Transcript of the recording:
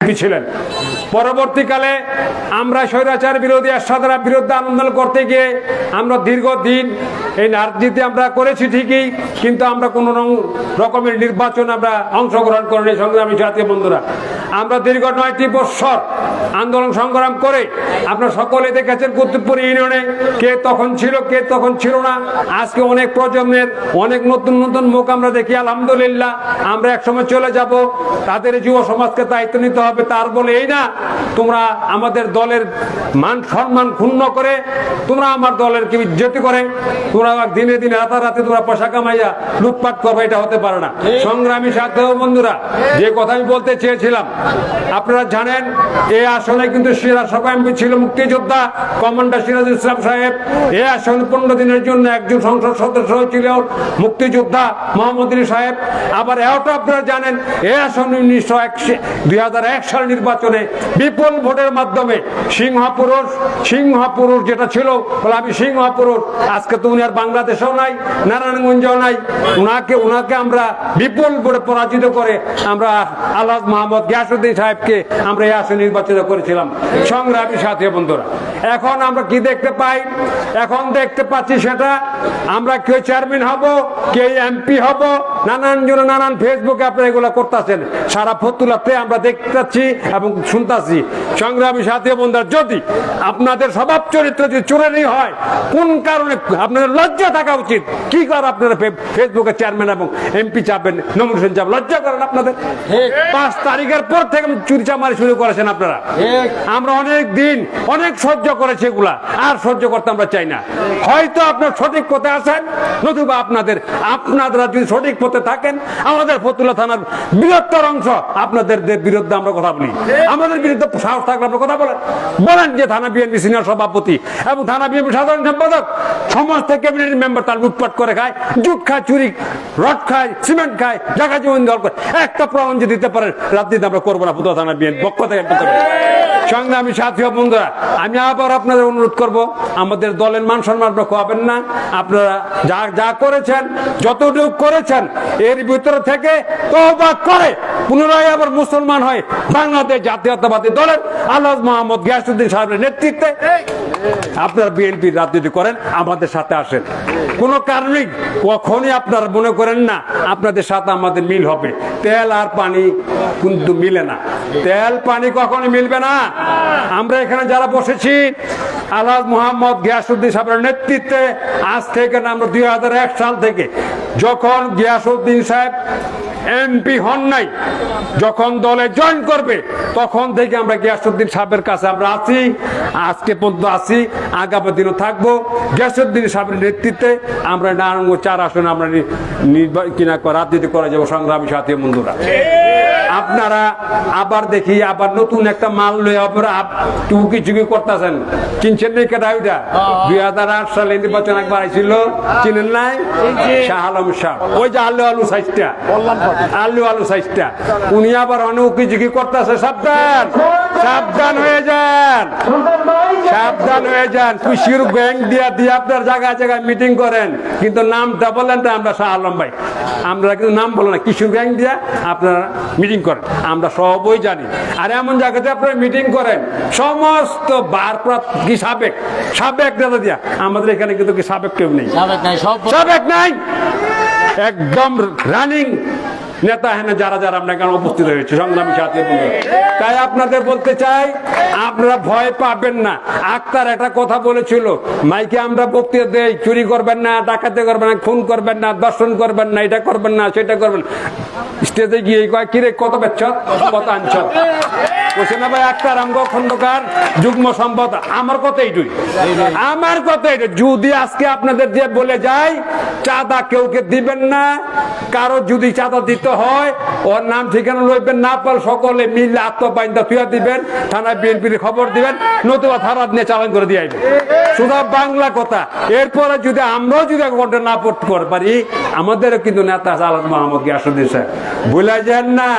MP ছিলেন। পরবর্তীকালে আমরা স্বৈরাচার বিরোধী এরশাদের বিরুদ্ধে আন্দোলন করতে গিয়ে আমরা দীর্ঘদিন এই রাজনীতি আমরা করেছি ঠিকই, কিন্তু আমরা কোনো রকমের নির্বাচন আমরা অংশগ্রহণ করিনি। সংগ্রামী জাতীয় বন্ধুরা, আমরা দীর্ঘ 9টি বৎসর আন্দোলন সংগ্রাম করে আপনারা সকলে দেখেছেন কুতুবপুর ইউনিয়নে কে তখন ছিল কে তখন ছিল না। আজকে অনেক প্রজন্মের অনেক নতুন নতুন মুখ আমরা দেখি। আলহামদুলিল্লাহ, আমরা একসময় চলে যাব, তাদের যুব সমাজকে দায়িত্ব নিতে হবে। তার বলে এই না তোমরা আমাদের দলের মান সম্মান ক্ষুণ্ণ করে তোমরা আমার দলের কি ইজ্জতি করে তোমরা দিনে দিনে রাতারাতি তোমরা পয়সা কামাইয়া লুটপাট করবে, এটা হতে পারে না। সংগ্রামী সাথী বন্ধুরা, যে কথা আমি বলতে চেয়েছিলাম, আপনারা জানেন এই আসনে কিন্তু সিরাজসভা এমপি ছিল মুক্তিযোদ্ধা কমান্ডার সিরাজুল ইসলাম সাহেব। এই আসনে 15 দিনের জন্য একজন সংসদ সদস্য ছিল মুক্তিযোদ্ধা মোহাম্মদ আলী সাহেব। আবার এটাও আপনারা জানেন এই আসনে 2001 সাল নির্বাচনে বিপুল ভোটের মাধ্যমে সিংহপুরুষ যেটা ছিল বলে আমি সিংহপুরুষ, আজকে তো উনি আর বাংলাদেশেও নাই, নারায়ণগঞ্জেও নাই। উনাকে আমরা বিপুল ভোটে পরাজিত করে আমরা আলহাজ মোহাম্মদ গিয়াসউদ্দিন সাহেবকে আমরা এই আসনে নির্বাচিত করেছিলাম। সংগ্রামী সাথী বন্ধুরা, এখন আমরা কি দেখতে পাই? এখন দেখতে পাচ্ছি সেটা আমরা কেউ চেয়ারম্যান হব, কেউ এমপি হব, নানান জন নানান ফেসবুকে আপনারা এগুলো করতেছেন। সারা ফতুল্লাতে আমরা দেখতে পাচ্ছি এবং শুনতেছি। সংগ্রামী সাথী বন্ধুরা, যদি আপনাদের স্বভাব চরিত্র যদি চোরেরই হয়, কোন কারণে আপনাদের লজ্জা থাকা উচিত? কি করে আপনারা ফেসবুকে চেয়ারম্যান এবং এমপি চাপবেন, নমিনেশন চাপ? লজ্জা করেন আপনাদের? 5 তারিখের পর থেকে চুরি চামারি শুরু করেছেন আপনারা। আমরা অনেক দিন অনেক সহ্য করেছি, এগুলা আর সহ্য করতে আমরা চাই না। হয়তো আপনার সঠিক পথে আছেন, নতুবা আপনারা যদি সঠিক পথে থাকেন, আমাদের ফতুল্লা থানার বৃহত্তর অংশ আপনাদের বিরুদ্ধে আমরা কথা বলি। আমাদের বিরুদ্ধে সাহস থাকলে আমরা কথা বলেন যে থানা বিএনপি সিনিয়র সভাপতি এবং থানা বিএনপি সাধারণ সম্পাদক সমস্ত ক্যাবিনেট মেম্বার তার লুটপাট করে খায়, জুট খায়, চুরি রড খায়, সিমেন্ট খায়, জায়গা জমি দল করে। একটা প্রমাণ যদি দিতে পারেন, রাজনীতি আমরা করবো না। ফতুল্লা থানা বিএনপি পক্ষ থেকে সংগ্রামী সাথী বন্ধুরা, আমি আবার আপনাদের অনুরোধ করব, আমাদের দলের মান সম্মান খোয়াবেন না। আপনারা যা করেছেন, যতটুকু করেছেন, এর ভিতরে থেকে তওবা করে পুনরায় আবার মুসলমান হয় বাংলাদেশ জাতীয়তাবাদী দলের আলহাজ মোহাম্মদ গিয়াসউদ্দিন সাহেবের নেতৃত্বে আপনারা বিএনপির রাজনীতি করেন, আমাদের সাথে আসেন। কোন কারণে কখনই আপনারা মনে করেন না আপনাদের সাথে আমাদের মিল হবে। তেল আর পানি কিন্তু মিলে না, তেল পানি কখনই মিলবে না। আমরা এখানে যারা বসেছি আলহাজ মোহাম্মদ গিয়াসউদ্দিন সাহেবের নেতৃত্বে আজ থেকে না, আমরা 2001 সাল থেকে যখন গিয়াসউদ্দিন সাহেব এমপি হন নাই, যখন দলে জয়েন করবে তখন থেকে আমরা গিয়াসউদ্দিন সাহেবের কাছে আমরা আছি, আজকে পর্যন্ত আছি, আগামী দিনও থাকবো। গিয়াসউদ্দিন সাহেবের নেতৃত্বে আমরা নারায়ণগঞ্জ 4 আসনে আমরা রাজনীতি করে যাবো। সংগ্রামী সাথী বন্ধুরা, আপনারা আবার দেখি আবার নতুন একটা মাল লয়ে আপনারা টুকি চুকি করতেছেন। চিনছেন নাকি কেটা? ওইটা 2008 সালে নির্বাচন একবার আইছিল, চিনেন নাই? শাহ আলম শাহ, ওই যে আলু সাইজটা উনি আবার অনেক উকি ঝুঁকি করতেছে। সাবধান হয়ে যান, সাবধান হয়ে যান। কুশির ব্যাংক দিয়ে আপনার জায়গায় জায়গায় মিটিং করেন, কিন্তু নামটা বলেন না আমরা শাহ আলম ভাই, আমরা কিন্তু নাম বলেন না। কিশোর ব্যাংক দিয়ে আপনারা মিটিং করেন, আমরা সবই জানি। আর এমন জায়গাতে আপনারা মিটিং করেন সমস্ত কি সাবেক নেতা দিয়া। আমাদের এখানে কিন্তু কি সাবেক কেউ নেই, সাবেক নাই, একদম রানিং নেতা হেন যারা আমরা এখানে উপস্থিত হয়েছে। সংগ্রামী সাথী বন্ধুরা, তাই আপনাদের বলতে চাই, আপনারা ভয় পাবেন না। আক্তার একটা কথা বলেছিল মাইকে, আমরা বক্তৃতা দেই, চুরি করবেন না, ডাকাতি করবেন না, খুন করবেন না, দর্শন করবেন না, এটা করবেন না, সেটা করবেন। স্টেজে গিয়ে কয় কিরে কত বেচ্ছ কত আনছ, বলছে না ভাই আক্তার আমগো খন্দকার যুগ্ম সম্পদ, আমার কথা এইটুই, আমার কথা এইটুই। যদি আজকে আপনাদের যে বলে যাই চাঁদা কেউকে দিবেন না, কারো যদি চাঁদা দিতে হয় ওর নাম ঠিকানা লইবেন না, পার সকলে মিলে আত্মবাহিনী তুইয়া দিবেন, থানায় বিএনপির খবর দিবেন, নতুবা থানা নিয়ে চালান করে দিয়ে আসবেন। শুধু বাংলা কথা। এরপরে যদি আমরাও যদি ঘটনা না পড়তে পারি, আমাদেরও কিন্তু নেতা আলহাজ মোহাম্মদ গিয়াসউদ্দিন সাহেব, ভুলে যান না।